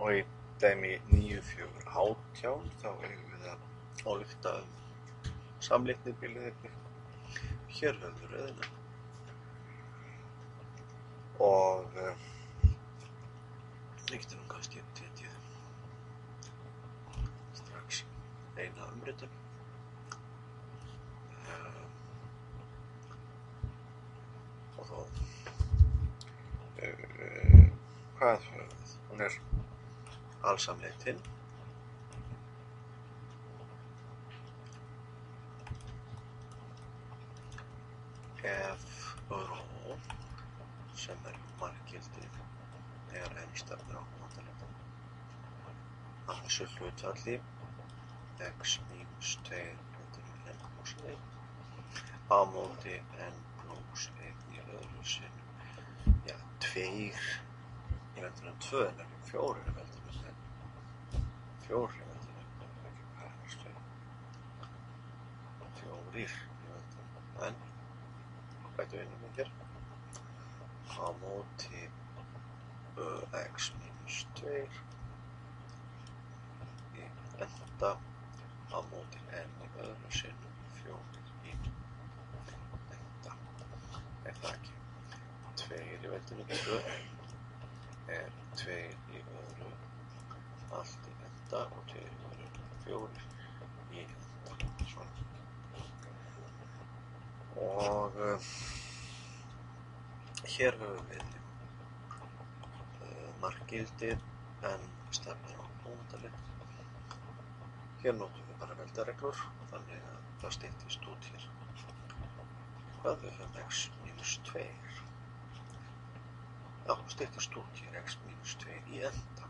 Og í dæmi 9.4.18 þá eigum við að álykta samlitni bilið. Hér höfum við röðina. Og við getum kannski tekið strax eina umritun. Og þá hvað höfum við? Hún alsamleitin. Ef rho sem markgildið n stefnir á mótaleitin. Að þessu hlutfalli x mínus 2 n plus 1 á móti n plus 1 í öðru sinnum. Já, 2 í veldinu 2 en ekki 4 í veldinu n. 4 í veldinu ekki parmars 2. 4 í veldinu n. Bætu einu með hér. Á móti x mínus 2 í enda á móti n í öðru sinnum 4 í enda. Það ekki? 2 í veldinu 2 er 2 í öðru allt í enda og 2 í öðru 4 í enda. Svona. Og hér höfum við markgildið en stefnir á mótaleitt. Hér notum við bara veldareglur þannig að það styttist út hér. Hvað við höfum x mínus 2? Já, styttist út hér x mínus 2 í enda.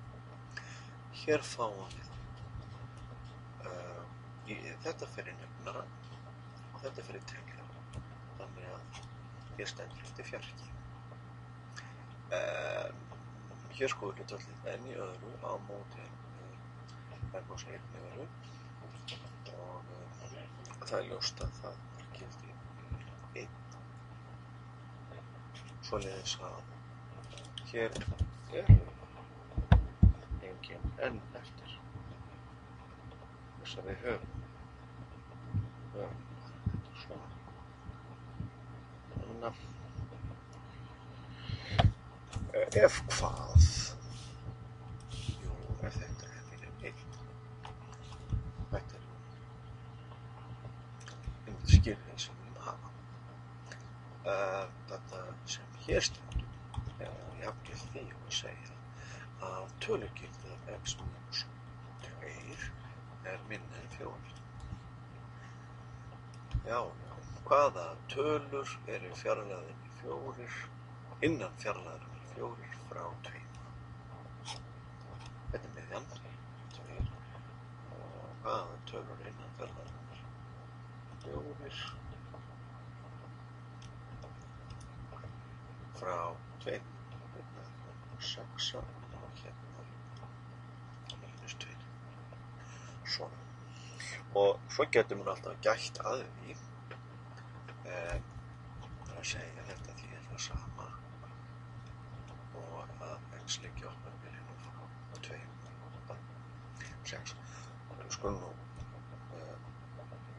Hér fáum við þetta fyrir nefnara og þetta fyrir telja. Þannig að hér stendur eftir fjarki. Hér skoður hlutfallið n í öðru á móti n plus 1 í öðru og það er ljóst að það markgildi 1. Svoleiðis að hér engin n eftir. Þess að við höfum svona. Ef hvað? Jú, ef þetta er fyrir 1. Þetta einmitt skilyrði sem við hafa. Þetta sem hér stendur er jafngilt því að segja að tölugildið af x mínus 2 er minna en 4. Já, hvaða tölur eru fjarlægðinni 4 innan fjarlægðinni 4 frá 2. Þetta er miðjan 2 og hvaða tölur innan fjarlægðinni 4 frá 2. Hérna er 6 og hérna mínus 2. Svona. Og svo getur maður alltaf gætt að því að segja þetta því er það sama og að x liggi okkar byrjunum frá 2 og 6. Við skulum nú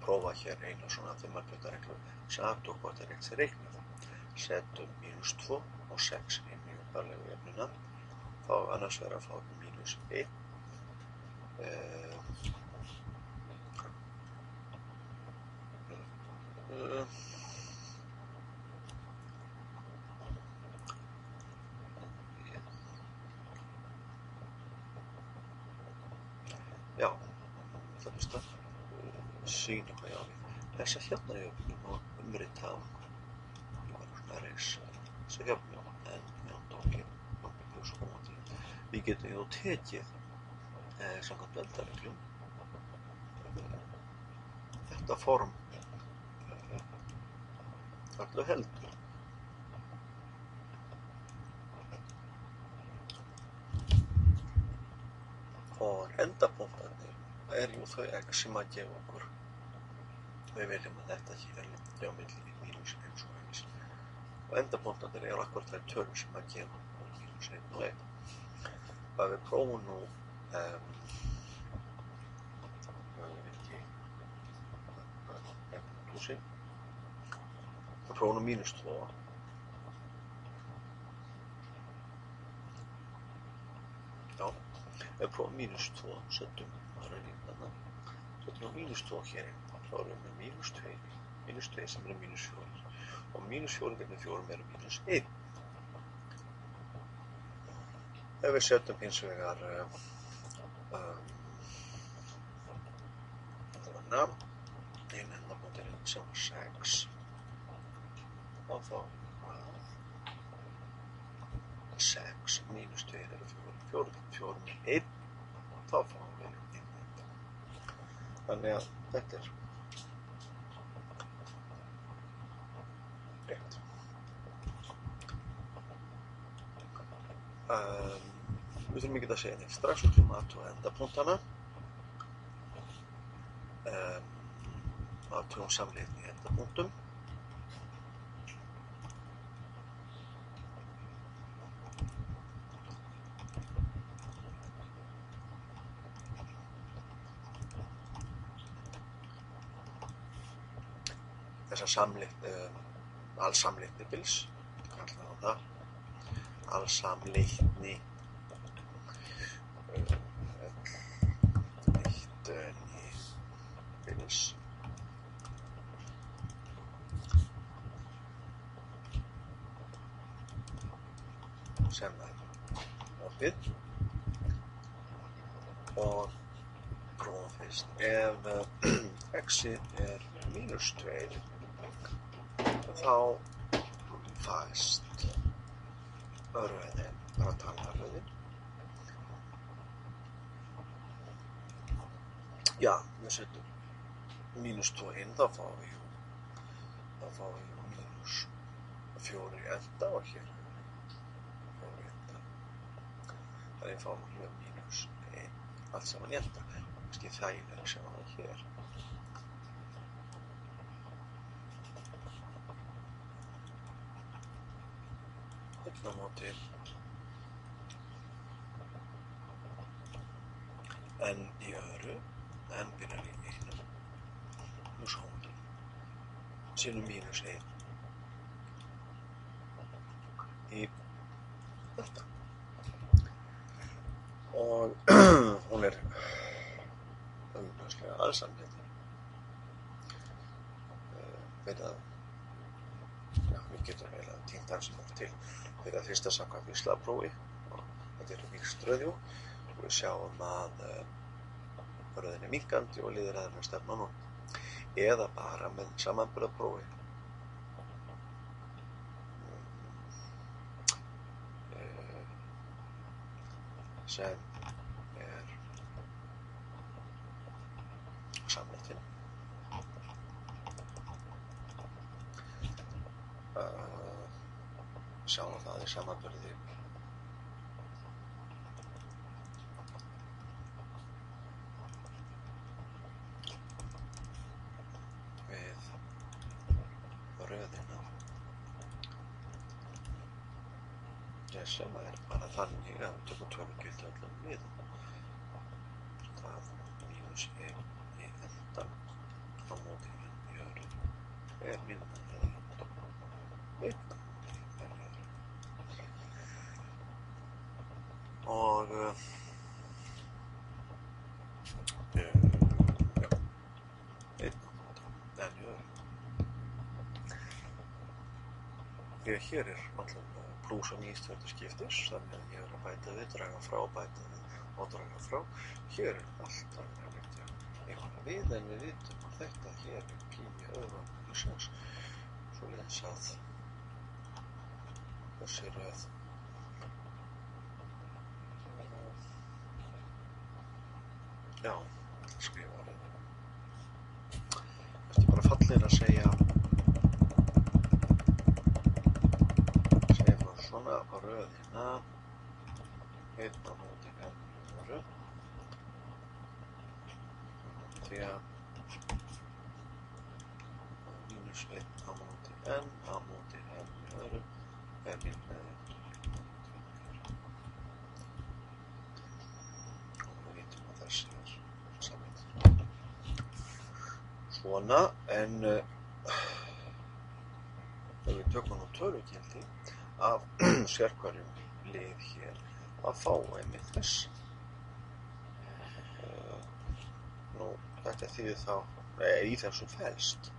prófa hér eina svona þumalputtareglu sem aðtók hvort er rétt reiknað. Settum mínus 2 og 6 inn í upphaflegu jöfnuna. Þá annars verður að fá mínus 1. Já, það finnst að sýna hvað ég á við. Þessa hérna jöfnum og umrita á ég var svona reis þessa jöfnum en tókinn plus og móti. Við getum jú tekið samkvæmt veldareglum þetta form öllu heldur. Og endapunktarnir jú þau x sem að gefa okkur. Við viljum að þetta hér liggi á milli mínus 1 og 1. Og endapunktarnir akkurat þær tölur sem að gefa okkur mínus 1 og 1. að við prófum nú við prófum nú -2. Já, við prófum -2, setjum bara líka setjum -2 hér inn, þá erum við með -2 sem eru -4 og -4 gegn 4 eru -1. Ef við setjum hins vegar inn endamótilinn sem var 6 og þá 6 -2 eru 4 gegn 4 er 1 og þá fáum við 1. Þannig að þetta er rétt. Við þurfum ekki að segja neitt strax, við þurfum að athuga endapunktana. Athugum samleitni í endapunktum. Þessa samleitni, allsamleitni bils, kallaði á það. Allsamleitni bils sem er opið og prófum fyrst ef x-ið er -2 þá fæst röðin, bara talnaröðin. Já, við setjum -2 inn, þá fáum við -4 í enda og hér 4 í enda. Þannig við fáum hér -1 allt saman í enda. Kannski þægilega sem það hér. Hérna á móti n í öðru, n byrjar í 1 og svo sinnum -1 í þetta. Og hún er augljóslega allsamleitni. Við getum eiginlega tínt hans til fyrir að fyrsta samkvæmt víxlaprófi og þetta er víxlröðjú og við sjáum að röðin er minnkandi og lýðræðin er stefna nú eða bara með samanburðarprófi sem er samleitin. Sjáum það í samanburði við röðina sem er bara þannig að við tökum tölugildi öllum liðum. Það -1 í endan á móti n í öðru er minna en 1 og hér er náttúrulega plús og mínus til skiptis, þannig að ég er að bæta við, draga frá, bæta við og draga frá. Hér er allt að leggja einhverja við, en við vitum að þetta hér er π öðrum í 6, svoleiðis að þessi röð já, skrifa röð. Þetta er bara fallið að segja svona á röðina 1 á móti n í öðru því að -1 á móti n í öðru er minna svona, en ef við tökum nú tölugildi af sérhverjum lið hér, að fá einmitt þess. Nú, þetta þýðir þá, í þessu felst,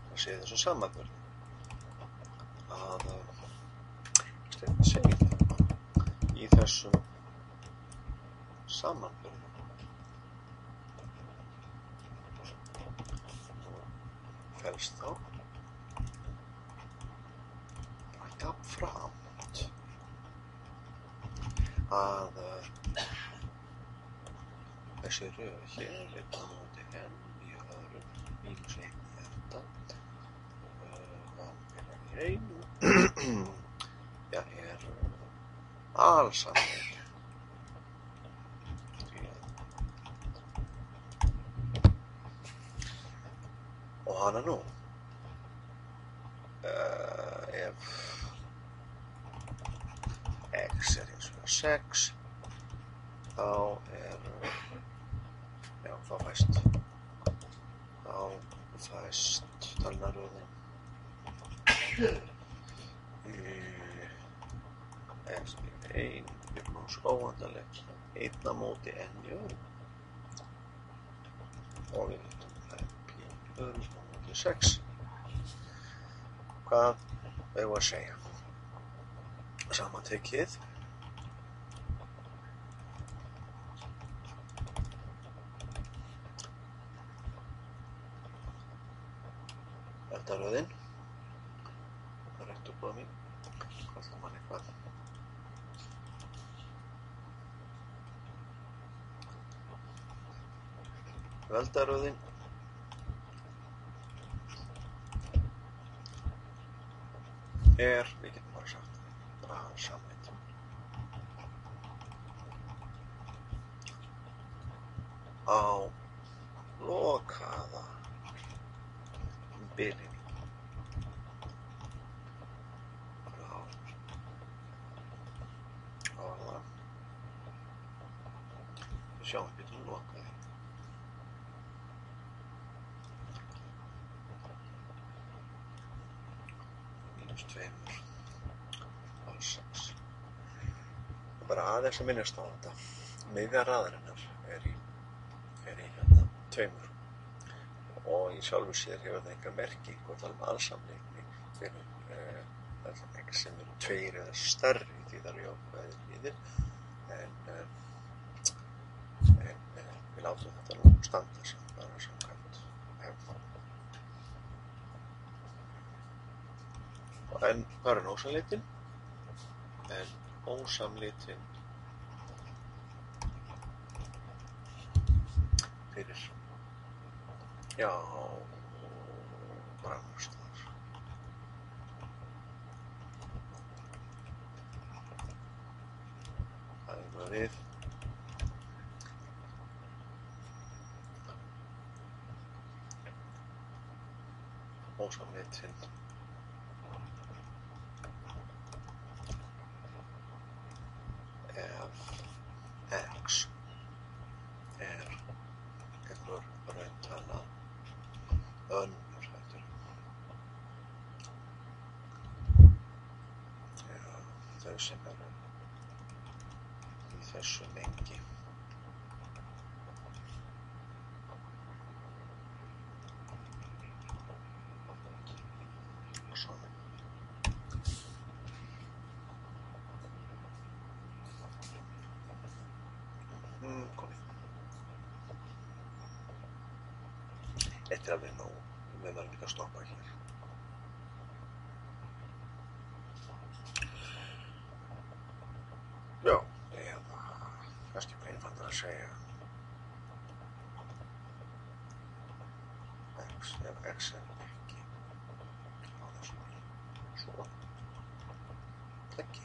það sé þessu samanburði, að þetta segir það, í þessum samanburði felst þá að jafnframt að þessi röð hér einn á móti n í öðrum mínus 1 í þetta í einu ja, er alsamleik og hana nú ef x er hins vegar 6 þá er já, þá fæst talnaröðin x er 1 jöfnus óendanleg 1 á móti n í öðrum og við vitum það er pi öðrum á móti 6. Hvað eigum við að segja? Samantekið veldaröðin það er eftir búið mín hvað það mann eitthvað veldaröðin er, við getum bara sagt samleitt á lokaða bilinu frá orðan við sjáum við getum lokaði mínus 2 á 6 bara aðeins að minnast á þetta miðja raðarinnar er í hérna 2 og í sjálfu sér hefur það enga merkingu að tala alsamleikni fyrir x sem eru 2 eða stærri því það eru jákvæðir liðir en við látum þetta nú standa sem bara samkvæmt hefð. En hvað er ósamleitin? En ósamleitin fyrir já, bara annars staðar. Það er maður við ósamleitin ef x er einhver rauntala önnur heldur þau sem eru í þessu mengi og svona komið þetta er alveg nóg við verðum líka að stoppa hér já, eða kannski bara einfaldar að segja ef x er ekki á þessu svo ekki